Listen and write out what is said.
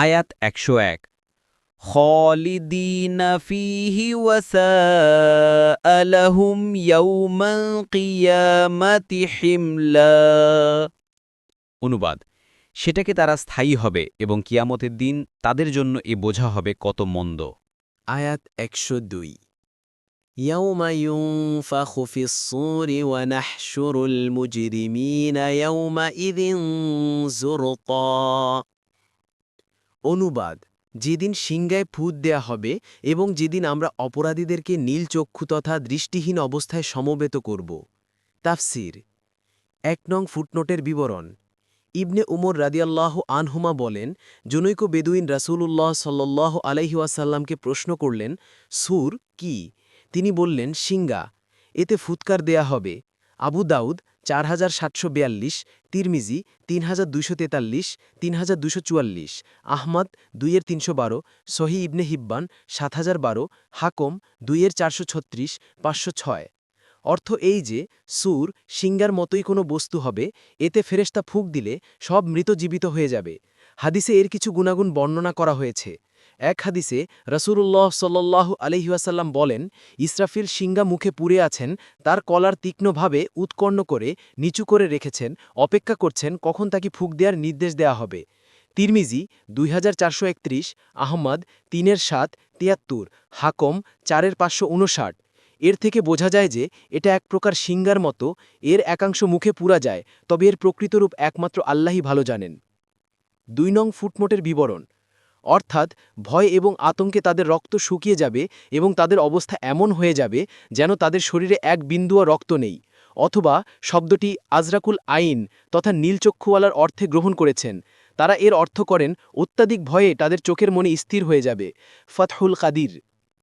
আয়াত 101 খালিদিনা ফিহি ওয়াসাআ লাহুম ইয়াউমাল কিয়ামাতি হিমলা। অনুবাদ, সেটাকে তারা স্থায়ী হবে এবং কিয়ামতের দিন তাদের জন্য এ বোঝা হবে কত মন্দ। আয়াত 102 يوم ينفخ في الصور ونحشر المجرمين يومئذ زرقا অনুবাদ, যেদিন সিংগায় ফুৎ দেয়া হবে এবং যেদিন আমরা অপরাধীদেরকে নীল চক্ষু তথা দৃষ্টিহীন অবস্থায় সমবেত করব। তাফসির 1 নং ফুটনোটের বিবরণ। ইবনে উমর রাদিয়াল্লাহু আনহুমা বলেন, জনৈক বেদুইন রাসূলুল্লাহ সাল্লাল্লাহু আলাইহি ওয়াসাল্লামকে প্রশ্ন করলেন, সূর কি? তিনি বললেন, সিংগা, এতে ফুৎকার দেয়া হবে। আবু দাউদ 4742, তিরমিজি 3243, 3244, আহমদ 2312, সহি ইবনে হিব্বান 7012, হাকম 2436, 506। অর্থ এই যে সূর সিংগার মতোই কোনো বস্তু হবে, এতে ফেরেশতা ফুঁক দিলে সব মৃত জীবিত হয়ে যাবে। হাদিসে এর কিছু গুণাগুণ বর্ণনা করা হয়েছে। এক হাদিসে রাসূলুল্লাহ সাল্লাল্লাহু আলাইহি ওয়াসাল্লাম বলেন, ইসরাফিল সিংগা মুখে পুরে আছেন, তার কলার তীক্ষ্ণভাবে উৎকর্ণ করে নিচু করে রেখেছেন, অপেক্ষা করছেন কখন তাকে ফুঁক দেওয়ার নির্দেশ দেয়া হবে। তিরমিজি 2431, আহমদ 3-7, 73, হাকম 4-559। এর থেকে বোঝা যায় যে এটা এক প্রকার সিংগার মতো, এর একাংশ মুখে পুরা যায়, তবে এর প্রকৃত রূপ একমাত্র আল্লাহই ভালো জানেন। 2 নং ফুটনোটের বিবরণ। অর্থাৎ ভয় এবং আতঙ্কে তাদের রক্ত শুকিয়ে যাবে এবং তাদের অবস্থা এমন হয়ে যাবে যেন তাদের শরীরে এক বিন্দুও রক্ত নেই। অথবা শব্দটি আজরাকুল আইন তথা নীলচক্ষুওয়ালার অর্থে গ্রহণ করেছেন। তারা এর অর্থ করেন অত্যাধিক ভয়ে তাদের চোখের মনে স্থির হয়ে যাবে। ফাতহুল কাদির।